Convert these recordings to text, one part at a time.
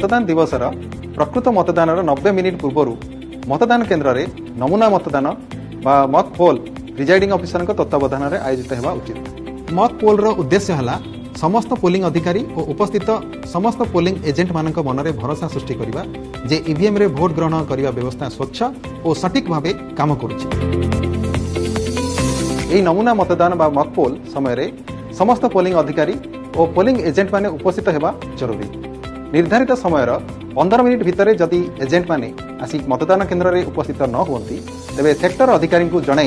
मतदान दिवसर प्रकृत मतदान 90 मिनिट पूर्व मतदान केन्द्र में नमूना मतदान बा मक पोल प्रिजाइडिंग ऑफिसर तत्वावधान में आयोजित होगा उचित। मक पोल उद्देश्य है समस्त पोलिंग अधिकारी और उपस्थित समस्त पोलिंग एजेंट मान मन में भरोसा सृष्टि करने जे ईवीएम रे भोट ग्रहण करने व्यवस्था स्वच्छ और सटीक भाव काम करुच्ची। नमूना मतदान बा मक पोल समय समस्त पोलिंग अधिकारी और पोलिंग एजेंट माने उपस्थित होगा जरूरी। निर्धारित समय 15 मिनिट भितर जदि एजेंट माने आसी मतदान केन्द्र में उपस्थित न होती तेरे सेक्टर अधिकारी को जन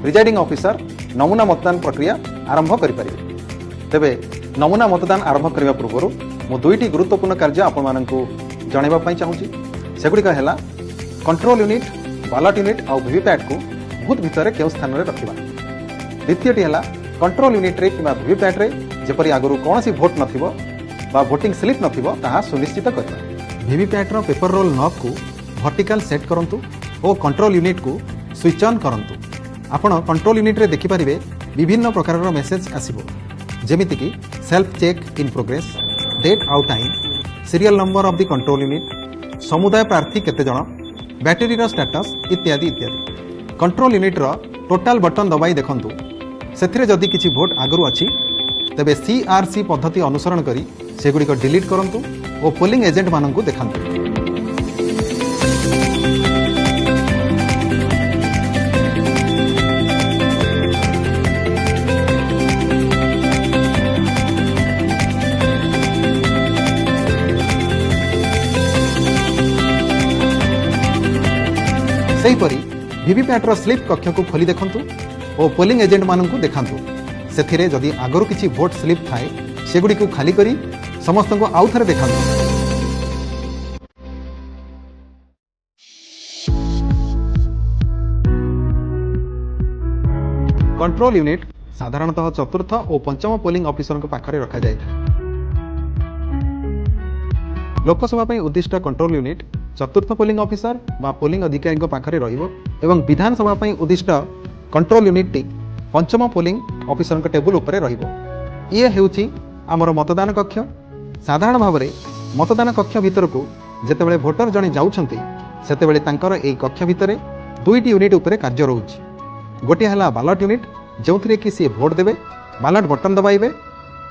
प्रिजाइडिंग ऑफिसर नमूना मतदान प्रक्रिया आरंभ करें। तेबे नमूना मतदान आरंभ करने पूर्व मु दुईटी गुरुत्वपूर्ण कार्य आपण जनवाई चाहूँगी। सेगुड़िक है कंट्रोल यूनिट बैलेट यूनिट और वीवीपैट को बूथ भितर क्यों स्थान में रखा। द्वितीयटी है कंट्रोल यूनिट रे कि वीवीपैट रे जेपरी आगु कौन सी भोट नथिबो बा भोटिंग स्लिप नथिबो ताहा सुनिश्चित करबा। वीवीपैट रो पेपर रोल नॉब को वर्टिकल सेट करंतु और कंट्रोल यूनिट को स्विच ऑन करंतु। आपण कंट्रोल यूनिट रे देखि परिबे विभिन्न प्रकार रो मेसेज आसीबो जेमिति कि self check in progress, date out time, serial number of the control unit, समुदाय प्रार्थी केते जण, बैटरी रो स्टेटस इत्यादि इत्यादि। कंट्रोल यूनिट रो टोटल बटन दबाई देखंतु सेथिरे जदि किछि भोट आगरु अछि तेबे सीआरसी पद्धति अनुसरण करी सेगुड़िक डिलीट करंतु और पोलिंग एजेंट माननकु देखांतु। सेहीपरि वीवीपैट रो स्लिप कक्ष को खोली देखंतु और पोलिंग एजेंट माननकु देखांतु। सेथिरे जदि आगरु किछि भोट स्लिप थाए सेगुड़ी को खाली करी समस्त को आउ थरे देखांतु। कंट्रोल यूनिट साधारणतः चतुर्थ और पंचम पोलिंग ऑफिसर को पाखरे रखा जाए। लोकसभा पई उद्दिष्ट कंट्रोल यूनिट चतुर्थ पोलिंग ऑफिसर बा पोलिंग अधिकारी को पाखरे रहिबो एवं विधानसभा पई उद्दिष्ट कंट्रोल यूनिट टी पंचम पोलिंग ऑफिसर के टेबुल उपरे रहिबो। ये हेउची आमर मतदान कक्ष। साधारण भाव में मतदान कक्ष भीतर को जेतेबेले भोटर जने जाउछंती सेतेबेले तांकर एई कक्ष भितर दुईटी यूनिट उपरे कार्य रहुछि। गोटे हला बैलेट यूनिट जोंथरे कि से भोट देबे बैलेट बटन दबाइबे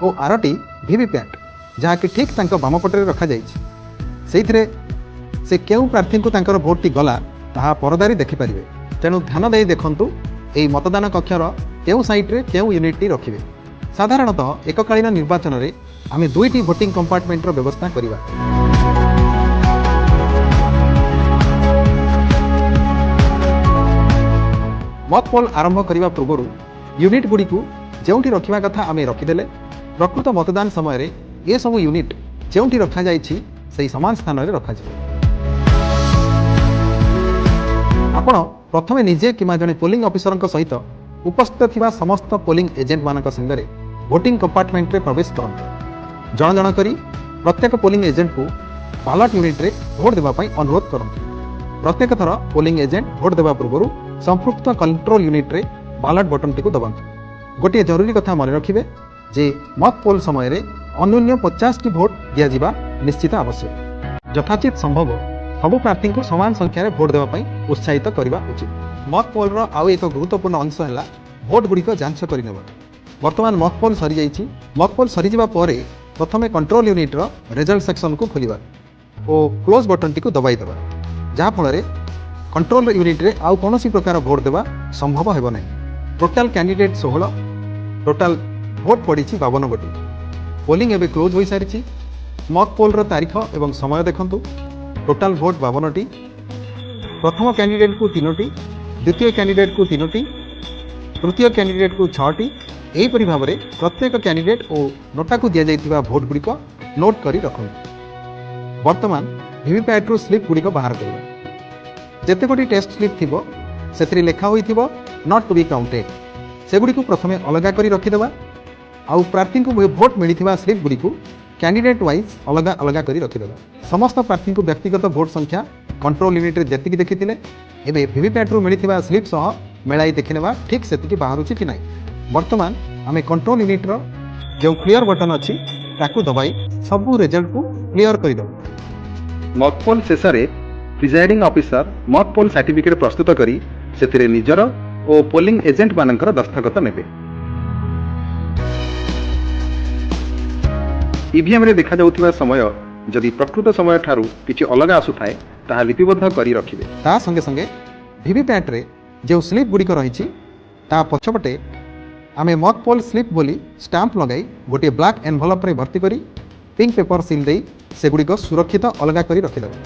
और आरटी वीवीपैट जहा कि ठीक तांको बाम पटरे रखा जाइछि। सेइथरे से केउ प्रार्थी को तांकर भोट टी गला ताहा परदारी देखि परिबे। तेणु ध्यान देई देखंतु एई मतदान कक्षर केउ साइट रे केउ यूनिट टी रखिबे। साधारणतः एककालीन निर्वाचन में आम दुईटी भोटिंग कंपार्टमेंटर व्यवस्था करवा। मत पोल आरंभ करने पूर्व यूनिट गुड़ी को जोटी रखा कथा आम रखीदे प्रकृत मतदान समय ये सब यूनिट जोटी रखा जाए समान स्थान में रखा जाए। आपण प्रथमे निजे कि जड़े पोलिंग ऑफिसर सहित उपस्थित थिबा समस्त पोलिंग एजेंट मानक संगे भोटिंग कंपार्टमेंट रे प्रवेश करते जन जन करी प्रत्येक पोलिंग एजेंट को बैलेट यूनिट रे भोट देवा पई अनुरोध करते। प्रत्येक थर पोलिंग एजेंट भोट देवा पूर्व संपृक्त कंट्रोल यूनिट रे बैलेट बटन टी को दबांतु। गोटे जरूरी कथा मन रखिबे जे मत पोल समय रे अन्यून्य 50 टी भोट दिया जिबा निश्चित आवश्यक। यथाचित संभव सबु प्रार्थी को समान संख्यार भोट देवा पई उत्साहित करबा उचित। मत पोल रो आउ एक गुरुत्वपूर्ण अंश है भोट गुड़िक जांच करनेबा। वर्तमान मक पोल सरी जाइछि। मक पोल सरी जिबा परे प्रथमे कंट्रोल यूनिट रो रिजल्ट सेक्शन को खोलिबा और क्लोज बटन टी को दबाई देबा जहा फल कंट्रोल यूनिट रे आउ कोनोसी प्रकार भोट देबा संभव हेबो नै। टोटल कैंडिडेट 16, टोटल भोट पड़ी 52 गोटी। पोलिंग एबे क्लोज हो सारी। मक पोल रो तारीख एवं समय देखंतु। Total vote 52 T. प्रथम कैंडिडेट को 3 टी, द्वितीय कैंडिडेट को 3 टी, तृतीय कैंडिडेट को 6 टी। एहीपरि भाव में प्रत्येक कैंडिडेट और नोटा को दि जाइथिबा भोट गुड़िक नोट करी रखंतु। वर्तमान वीवीपैट रो स्लिप गुड़िक बाहर करबा। जेते गोटी टेस्ट स्लिप थिबो सेथिरे लेखा होइथिबो नॉट टू बी काउंटेड सेगुड़िक प्रथमे अलगा करी रखिदेबा। आउ प्रार्थी को भोट मिलिथिबा स्लिप गुड़िक कैंडिडेट वाइज अलगा अलगा करी रखिदेबा। समस्त प्रार्थी को व्यक्तिगत भोट संख्या कंट्रोल यूनिट रे जेतिकी देखिथिले एबे वीवीपैट रो मिलिथिबा स्लिप सह मेलाई देखिनेबा ठीक सेतिकी बाहरुछि कि नाही। वर्तमान आम कंट्रोल यूनिट रो जो क्लियर बटन अच्छी ताकू दबाई सबू रिजल्ट को क्लियर करदेव। ମକ୍ ଶେଷରେ ପ୍ରିଜାଇଡିଂ ଅଫିସର ମକ୍ ସାର୍ଟିଫିକେଟ୍ ପ୍ରସ୍ତୁତ କରି ସେଥିରେ ନିଜର ଓ ପୋଲିଂ ଏଜେଣ୍ଟମାନଙ୍କର ଦସ୍ତଖତ ନେବେ। ଇଭିଏମ୍ରେ ଦେଖାଯାଉଥିବା ସମୟ ଯଦି ପ୍ରକୃତ ସମୟ ଠାରୁ କିଛି ଅଲଗା ଆସୁଥାଏ ତାହା ଲିପିବଦ୍ଧ କରି ରଖିବେ। ତା ସଙ୍ଗେ ସଙ୍ଗେ ଭିଭିପ୍ୟାଟ୍ରେ ଯେଉଁ ସ୍ଲିପ୍ ଗୁଡ଼ିକ ରହିଛି ତା ପଛପଟେ ଆମେ ମକ୍ ପୋଲ୍ ସ୍ଲିପ୍ ବୋଲି ଷ୍ଟାମ୍ପ ଲଗାଇ ଗୋଟିଏ ବ୍ଲାକ୍ ଏନ୍ଭଲପ୍ରେ ଭର୍ତ୍ତି କରି ପିଙ୍କ ପେପର ସିଲ୍ ଦେଇ ସେଗୁଡ଼ିକ ସୁରକ୍ଷିତ ଅଲଗା କରି ରଖିଦେବା।